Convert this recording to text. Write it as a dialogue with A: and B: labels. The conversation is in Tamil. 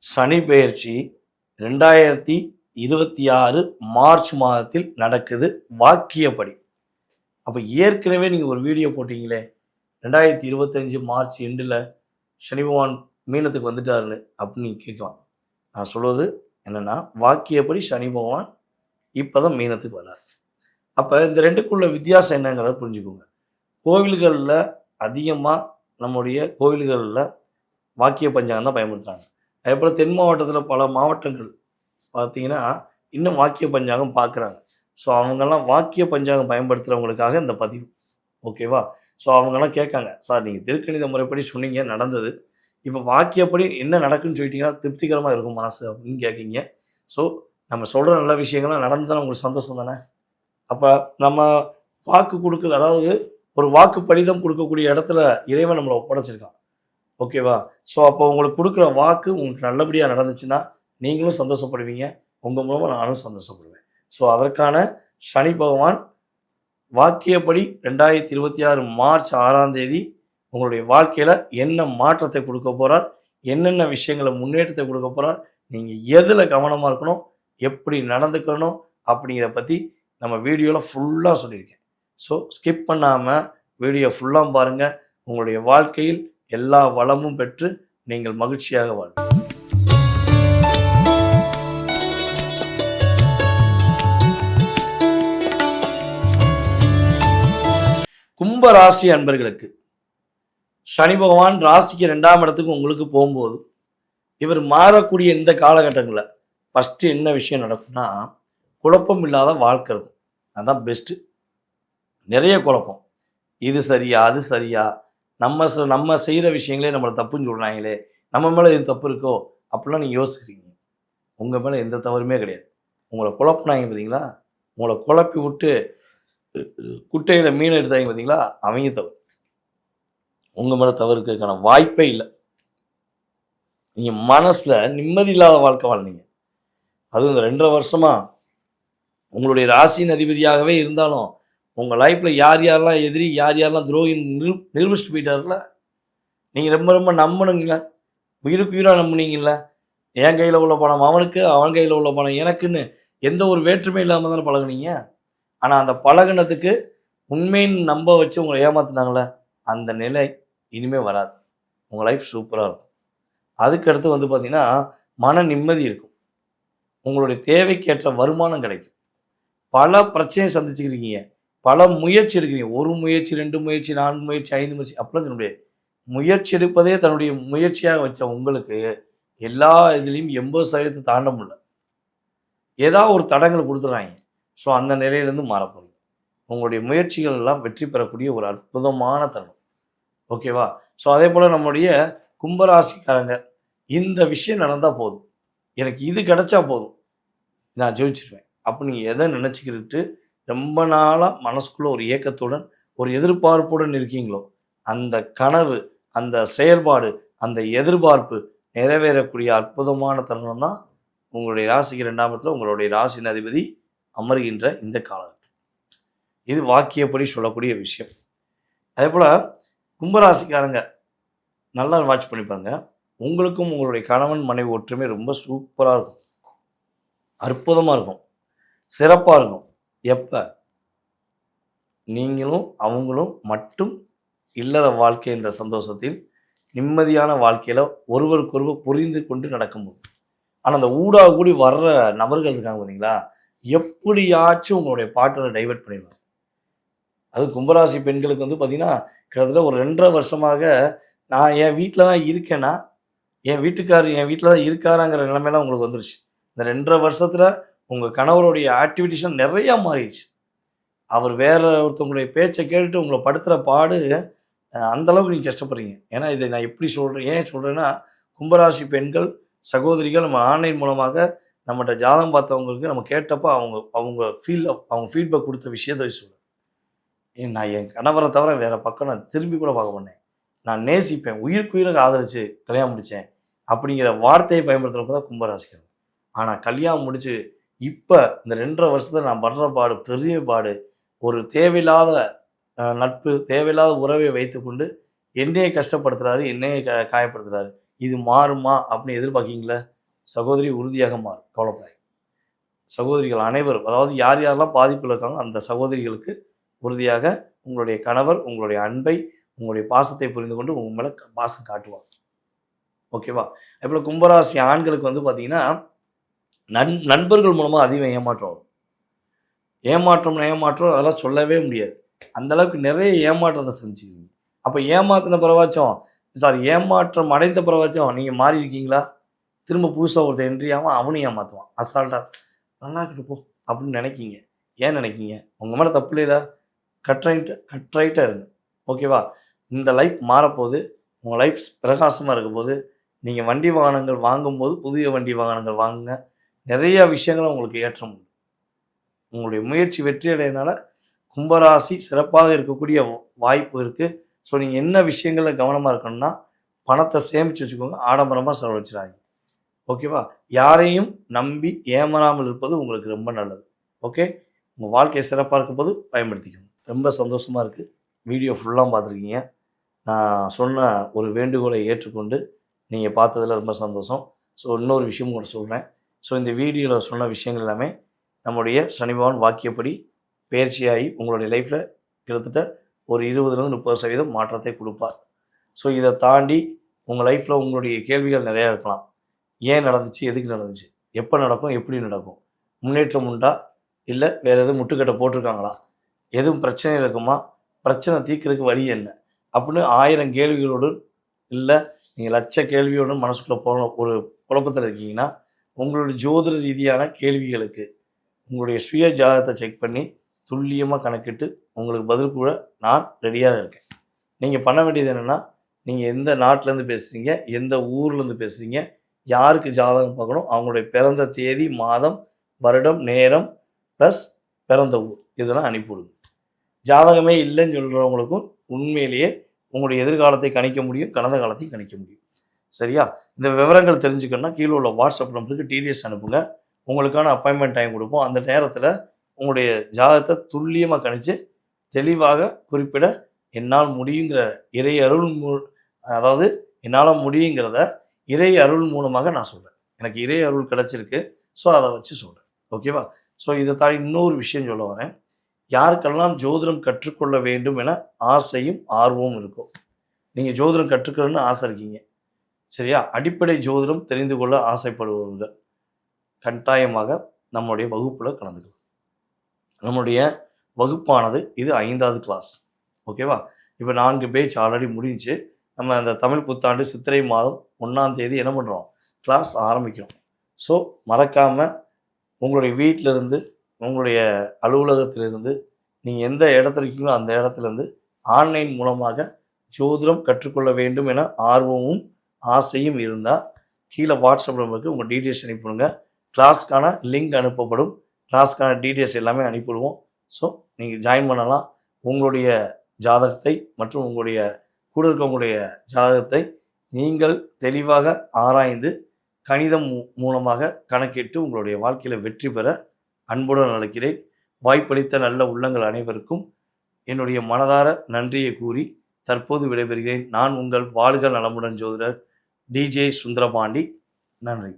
A: சனி பெயர்ச்சி 2026 மார்ச் மாதத்தில் நடக்குது வாக்கியப்படி. அப்போ ஏற்கனவே நீங்கள் ஒரு வீடியோ போட்டிங்களே 2025 மார்ச் எண்டில் சனி பகவான் மீனத்துக்கு வந்துட்டாருன்னு அப்படின்னு நீங்கள் கேட்கலாம். நான் சொல்வது என்னென்னா, வாக்கியப்படி சனி பகவான் இப்போ தான் மீனத்துக்கு வர்றார். அப்போ இந்த ரெண்டுக்குள்ள வித்தியாசம் என்னங்கிறத புரிஞ்சுக்கோங்க. கோவில்களில் அதிகமாக நம்முடைய கோவில்களில் வாக்கிய பஞ்சாங்கம் தான் பயன்படுத்துகிறாங்க. அதேபோல் தென் மாவட்டத்தில் பல மாவட்டங்கள் பார்த்தீங்கன்னா இன்னும் வாக்கிய பஞ்சாங்கம் பார்க்குறாங்க. ஸோ அவங்கெல்லாம் வாக்கிய பஞ்சாங்கம் பயன்படுத்துகிறவங்களுக்காக இந்த பதிவு, ஓகேவா? ஸோ அவங்கெல்லாம் கேட்காங்க, சார் நீங்கள் திருக்கணித முறைப்படி சொன்னீங்க நடந்தது, இப்போ வாக்கியப்படி என்ன நடக்குன்னு சொல்லிட்டீங்கன்னா திருப்திகரமாக இருக்கும் மனசு அப்படின்னு கேட்குறீங்க. ஸோ நம்ம சொல்கிற நல்ல விஷயங்கள்லாம் நடந்ததுன்னா உங்களுக்கு சந்தோஷம் தானே? அப்போ நம்ம வாக்கு கொடுக்க, அதாவது ஒரு வாக்கு படிதம் கொடுக்கக்கூடிய இடத்துல இறைவன் நம்மளை ஒப்படைச்சிருக்கான், ஓகேவா? ஸோ அப்போ உங்களுக்கு கொடுக்குற வாக்கு உங்களுக்கு நல்லபடியாக நடந்துச்சுன்னா நீங்களும் சந்தோஷப்படுவீங்க, உங்கள் மூலமாக நானும் சந்தோஷப்படுவேன். ஸோ அதற்கான சனி பகவான் வாக்கியப்படி 2026 மார்ச் 6ஆம் தேதி உங்களுடைய வாழ்க்கையில் என்ன மாற்றத்தை கொடுக்க போகிறார், என்னென்ன விஷயங்களை முன்னேற்றத்தை கொடுக்க போகிறார், நீங்கள் எதில் கவனமாக இருக்கணும், எப்படி நடந்துக்கணும் அப்படிங்கிறத பற்றி நம்ம வீடியோவில் ஃபுல்லாக சொல்லியிருக்கேன். ஸோ ஸ்கிப் பண்ணாமல் வீடியோ ஃபுல்லாக பாருங்கள். உங்களுடைய வாழ்க்கையில் எல்லா வளமும் பெற்று நீங்கள் மகிழ்ச்சியாக வாழ்வீங்க. கும்ப ராசி அன்பர்களுக்கு சனி பகவான் ராசிக்கு 2ஆம் இடத்துக்கு உங்களுக்கு போகும்போது இவர் மாறக்கூடிய இந்த காலகட்டங்களில் ஃபஸ்ட்டு என்ன விஷயம் நடக்கும்னா, குழப்பம் இல்லாத வாழ்க்கை இருக்கும். அதுதான் பெஸ்ட்டு. நிறைய குழப்பம், இது சரியா அது சரியா, நம்ம செய்கிற விஷயங்களே நம்மளை தப்புன்னு சொல்கிறாங்களே, நம்ம மேலே எது தப்பு இருக்கோ அப்படிலாம் நீங்கள் யோசிக்கிறீங்க. உங்கள் மேலே எந்த தவறுமே கிடையாது. உங்களை குழப்பினாங்க பார்த்தீங்களா, உங்களை குழப்பி விட்டு குட்டையில் மீன் எடுத்தாங்க பார்த்தீங்களா, அவங்க தவறு. உங்கள் மேலே தவறு இருக்கிறதுக்கான வாய்ப்பே இல்லை. நீங்கள் மனசில் நிம்மதி இல்லாத வாழ்க்கை வாழ்ந்தீங்க. அதுவும் இந்த 2.5 வருஷமாக உங்களுடைய ராசியின் அதிபதியாகவே இருந்தாலும் உங்கள் லைஃப்பில் யார் யாரெல்லாம் எதிரி, யார் யாரெல்லாம் துரோகி நிரூபிச்சுட்டு போயிட்டார்ல. நீங்கள் ரொம்ப ரொம்ப நம்பணுங்கள, உயிருக்கு உயிராக நம்புனீங்கள. என் கையில் உள்ள பணம் அவனுக்கு, அவன் கையில் உள்ள பணம் எனக்குன்னு எந்த ஒரு வேற்றுமை இல்லாமல் தானே பழகுனீங்க. ஆனால் அந்த பழகுனதுக்கு உண்மைன்னு நம்ப வச்சு உங்களை ஏமாத்துனாங்களே, அந்த நிலை இனிமேல் வராது. உங்கள் லைஃப் சூப்பராக இருக்கும். அதுக்கடுத்து பார்த்தீங்கன்னா மன நிம்மதி இருக்கும். உங்களுடைய தேவைக்கேற்ற வருமானம் கிடைக்கும். பல பிரச்சனையை சந்திச்சுக்கிறீங்க, பல முயற்சி எடுக்கிறீங்க. 1 முயற்சி, 2 முயற்சி, 4 முயற்சி, 5 முயற்சி அப்படிலாம் சொல்ல முடியாது. முயற்சி எடுப்பதே தன்னுடைய முயற்சியாக வச்ச உங்களுக்கு எல்லா இதுலேயும் 80% தாண்ட முடியல. ஏதாவது ஒரு தடங்கள் கொடுத்துட்றாங்க. ஸோ அந்த நிலையிலேருந்து மாறப்போகுது. உங்களுடைய முயற்சிகள் எல்லாம் வெற்றி பெறக்கூடிய ஒரு அற்புதமான தருணம், ஓகேவா? ஸோ அதே போல் நம்முடைய கும்பராசிக்காரங்க இந்த விஷயம் நடந்தால் போதும், எனக்கு இது கிடைச்சா போதும், நான் ஜெயிச்சிருவேன் அப்போ நீங்கள் எதை நினச்சிக்கிட்டு ரொம்ப நாளாக மனசுக்குள்ளே ஒரு ஏக்கத்துடன் ஒரு எதிர்பார்ப்புடன் இருக்கீங்களோ, அந்த கனவு, அந்த செயல்பாடு, அந்த எதிர்பார்ப்பு நிறைவேறக்கூடிய அற்புதமான தருணம் தான் உங்களுடைய ராசிக்கு 2ஆம் இடத்துல உங்களுடைய ராசியின் அதிபதி அமர்கின்ற இந்த காலகட்டம். இது வாக்கியப்படி சொல்லக்கூடிய விஷயம். அதே போல் கும்பராசிக்காரங்க நல்லா வாட்ச் பண்ணி பாருங்க. உங்களுக்கும் உங்களுடைய கணவன் மனைவி ஒற்றுமை ரொம்ப சூப்பராக இருக்கும், அற்புதமாக இருக்கும், சிறப்பாக இருக்கும். எப்போ நீங்களும் அவங்களும் மட்டும் இல்லற வாழ்க்கை என்ற சந்தோஷத்தில் நிம்மதியான வாழ்க்கையில் ஒருவருக்கொருவர் புரிந்து கொண்டு நடக்கும்போது. ஆனால் அந்த ஊடாக கூடி வர்ற நபர்கள் இருக்காங்க பார்த்தீங்களா, எப்படியாச்சும் உங்களுடைய பார்ட்னரை டைவெர்ட் பண்ணிடுவாங்க. அது கும்பராசி பெண்களுக்கு பார்த்தீங்கன்னா கிட்டத்தட்ட ஒரு 2.5 வருஷமாக நான் என் வீட்டில் தான் இருக்கேன்னா, என் வீட்டுக்காரர் என் வீட்டில் தான் இருக்காராங்கிற நிலைமையெல்லாம் உங்களுக்கு வந்துருச்சு. இந்த 2.5 வருஷத்தில் உங்கள் கணவருடைய ஆக்டிவிட்டிஸும் நிறையா மாறிடுச்சு. அவர் வேற ஒருத்தவங்களுடைய பேச்சை கேட்டுட்டு உங்களை படுத்துகிற பாடு அந்தளவுக்கு நீங்கள் கஷ்டப்படுறீங்க. ஏன்னா இதை நான் எப்படி சொல்கிறேன், ஏன் சொல்கிறேன்னா, கும்பராசி பெண்கள் சகோதரிகள் நம்ம ஆன்லைன் மூலமாக நம்மகிட்ட ஜாதகம் பார்த்தவங்களுக்கு நம்ம கேட்டப்போ அவங்க ஃபீட்பேக் கொடுத்த விஷயத்தை சொல்லுவேன். நான் என் கணவரை தவிர வேறு பக்கம் நான் திரும்பி கூட பார்க்க மாட்டேன், நான் நேசிப்பேன், உயிருக்கு உயிருக்கு ஆதரித்து கல்யாணம் முடித்தேன் அப்படிங்கிற வார்த்தையை பயன்படுத்துகிறப்ப தான் கும்பராசிக்காரங்க. ஆனால் கல்யாணம் முடித்து இப்போ இந்த 2.5 வருஷத்தில் நான் படுற பாடு பெரிய பாடு. ஒரு தேவையில்லாத நட்பு, தேவையில்லாத உறவை வைத்துக்கொண்டு என்னையே கஷ்டப்படுத்துகிறாரு, என்னையே காயப்படுத்துகிறாரு. இது மாறுமா அப்படின்னு எதிர்பார்க்கீங்களா? சகோதரி உறுதியாக மாறும், கவலைப்படாதீங்க. சகோதரிகள் அனைவரும், அதாவது யார் யாரெல்லாம் பாதிப்பில் இருக்காங்களோ அந்த சகோதரிகளுக்கு உறுதியாக உங்களுடைய கணவர் உங்களுடைய அன்பை, உங்களுடைய பாசத்தை புரிந்து கொண்டு உங்க மேலே பாசம் காட்டுவாங்க. ஓகேவா? இப்போ கும்பராசி ஆண்களுக்கு வந்து பார்த்தீங்கன்னா, நண்பர்கள் மூலமாக அதிகம் ஏமாற்றம் வரும். ஏமாற்றம் அதெல்லாம் சொல்லவே முடியாது. அந்த அளவுக்கு நிறைய ஏமாற்றத்தை செஞ்சுருக்கீங்க. அப்போ ஏமாத்தின பிறவாச்சும், ஏமாற்றம் அடைந்த பிறவாச்சும் நீங்கள் மாறி இருக்கீங்களா? திரும்ப புதுசாக ஒருத்தர் என்ட்ரி ஆகும், அவனும் ஏமாற்றுவான் அசால்ட்டாக. நல்லா இருக்கட்டும் போ அப்படின்னு நினைக்கிங்க. ஏன் நினைக்கிங்க? உங்கள் மேலே தப்பு இல்லையா? கட்ரைட்டாக இருங்க. ஓகேவா? இந்த லைஃப் மாறப்போகுது. உங்கள் லைஃப் பிரகாசமாக இருக்கும்போது, நீங்கள் வண்டி வாகனங்கள் வாங்கும்போது புதிய வண்டி வாகனங்கள் வாங்குங்க. நிறைய விஷயங்களை உங்களுக்கு ஏற்றம் உண்டு. உங்களுடைய முயற்சி வெற்றி அடையனால கும்பராசி சிறப்பாக இருக்கக்கூடிய வாய்ப்பு இருக்குது. ஸோ நீங்கள் என்ன விஷயங்களில் கவனமாக இருக்கணும்னா, பணத்தை சேமித்து வச்சுக்கோங்க, ஆடம்பரமாக செலவழிச்சிடாதீங்க. ஓகேவா? யாரையும் நம்பி ஏமாறாமல் இருப்பது உங்களுக்கு ரொம்ப நல்லது. ஓகே? உங்கள் வாழ்க்கை சிறப்பாக இருக்கும்போது பயன்படுத்திக்கணும். ரொம்ப சந்தோஷமாக இருக்குது. வீடியோ ஃபுல்லாக பார்த்துருக்கீங்க. நான் சொன்ன ஒரு வேண்டுகோளை ஏற்றுக்கொண்டு நீங்கள் பார்த்ததில் ரொம்ப சந்தோஷம். ஸோ இன்னொரு விஷயம் கூட சொல்கிறேன். ஸோ இந்த வீடியோவில் சொன்ன விஷயங்கள் எல்லாமே நம்முடைய சனி பகவான் வாக்கியப்படி பயிற்சியாகி உங்களுடைய லைஃப்பில் கிட்டத்தட்ட ஒரு 20-30% மாற்றத்தை கொடுப்பார். ஸோ இதை தாண்டி உங்கள் லைஃப்பில் உங்களுடைய கேள்விகள் நிறையா இருக்கலாம். ஏன் நடந்துச்சு? எதுக்கு நடந்துச்சு? எப்போ நடக்கும்? எப்படி நடக்கும்? முன்னேற்றம் உண்டா? இல்லை வேறு எதுவும் முட்டுக்கட்டை போட்டிருக்காங்களா? எதுவும் பிரச்சனை இருக்குமா? பிரச்சனை தீர்க்கறதுக்கு வழி என்ன? அப்படின்னு 1000 கேள்விகளோடு, இல்லை நீங்கள் லட்ச கேள்வியோடு மனசுக்குள்ளே போன ஒரு குழப்பத்தில் இருக்கீங்கன்னா, உங்களுடைய ஜோதிட ரீதியான கேள்விகளுக்கு உங்களுடைய சுய ஜாதகத்தை செக் பண்ணி துல்லியமாக கணக்கிட்டு உங்களுக்கு பதில் கூட நான் ரெடியாக இருக்கேன். நீங்கள் பண்ண வேண்டியது என்னென்னா, நீங்கள் எந்த நாட்டிலேருந்து பேசுகிறீங்க, எந்த ஊர்லேருந்து பேசுகிறீங்க, யாருக்கு ஜாதகம் பார்க்கணும், அவங்களுடைய பிறந்த தேதி, மாதம், வருடம், நேரம் ப்ளஸ் பிறந்த ஊர் இதெல்லாம் அனுப்பிவிடுங்க. ஜாதகமே இல்லைன்னு சொல்கிறவங்களுக்கும் உண்மையிலேயே உங்களுடைய எதிர்காலத்தை கணிக்க முடியும், கடந்த காலத்தையும் கணிக்க முடியும். சரியா? இந்த விவரங்கள் தெரிஞ்சுக்கணுன்னா கீழே உள்ள வாட்ஸ்அப் நம்பருக்கு டிடிஎஸ் அனுப்புங்க. உங்களுக்கான அப்பாயின்மெண்ட் டைம் கொடுப்போம். அந்த நேரத்தில் உங்களுடைய ஜாதகத்தை துல்லியமாக கணித்து தெளிவாக குறிப்பிட என்னால் முடியுங்கிற இறை அருள் அதாவது என்னால் முடியுங்கிறத இறை அருள் மூலமாக நான் சொல்கிறேன். எனக்கு இறை அருள் கிடச்சிருக்கு. ஸோ அதை வச்சு சொல்கிறேன். ஓகேவா? ஸோ இதை தாண்டி இன்னொரு விஷயம் சொல்ல வரேன். யாருக்கெல்லாம் ஜோதிடம் கற்றுக்கொள்ள வேண்டும் என ஆசையும் ஆர்வமும் இருக்கும். நீங்கள் ஜோதிடம் கற்றுக்கணும்னு ஆசை இருக்கீங்க. சரியா? அடிப்படை ஜோதிடம் தெரிந்து கொள்ள ஆசைப்படுபவர்கள் கட்டாயமாக நம்முடைய வகுப்பில் கலந்துக்கலாம். நம்முடைய வகுப்பானது இது 5வது கிளாஸ். ஓகேவா? இப்போ 4 பேட்ச் ஆல்ரெடி முடிஞ்சு நம்ம அந்த தமிழ் புத்தாண்டு சித்திரை மாதம் 1ஆம் தேதி என்ன பண்ணுறோம்? கிளாஸ் ஆரம்பிக்கிறோம். ஸோ மறக்காமல் உங்களுடைய வீட்டிலிருந்து, உங்களுடைய அலுவலகத்திலிருந்து, நீங்கள் எந்த இடத்துல இருக்கீங்களோ அந்த இடத்துலேருந்து ஆன்லைன் மூலமாக ஜோதிடம் கற்றுக்கொள்ள வேண்டும் என ஆர்வமும் ஆசையும் இருந்தால் கீழே வாட்ஸ்அப் நம்பருக்கு உங்கள் டீட்டெயில்ஸ் அனுப்பிவிடுங்க. கிளாஸ்க்கான லிங்க் அனுப்பப்படும். கிளாஸ்க்கான டீட்டெயில்ஸ் எல்லாமே அனுப்பிவிடுவோம். ஸோ நீங்கள் ஜாயின் பண்ணலாம். உங்களுடைய ஜாதகத்தை மற்றும் உங்களுடைய கூட இருக்கவங்களுடைய ஜாதகத்தை நீங்கள் தெளிவாக ஆராய்ந்து கணிதம் மூலமாக கணக்கிட்டு உங்களுடைய வாழ்க்கையில் வெற்றி பெற அன்புடன் அழைக்கிறேன். வாய்ப்பளித்த நல்ல உள்ளங்கள் அனைவருக்கும் என்னுடைய மனதார நன்றியை கூறி தற்போது விடைபெறுகிறேன். நான் உங்கள் வாழ்க நலமுடன் ஜோதிடர் டிஜே சுந்தரபாண்டி. நன்றி.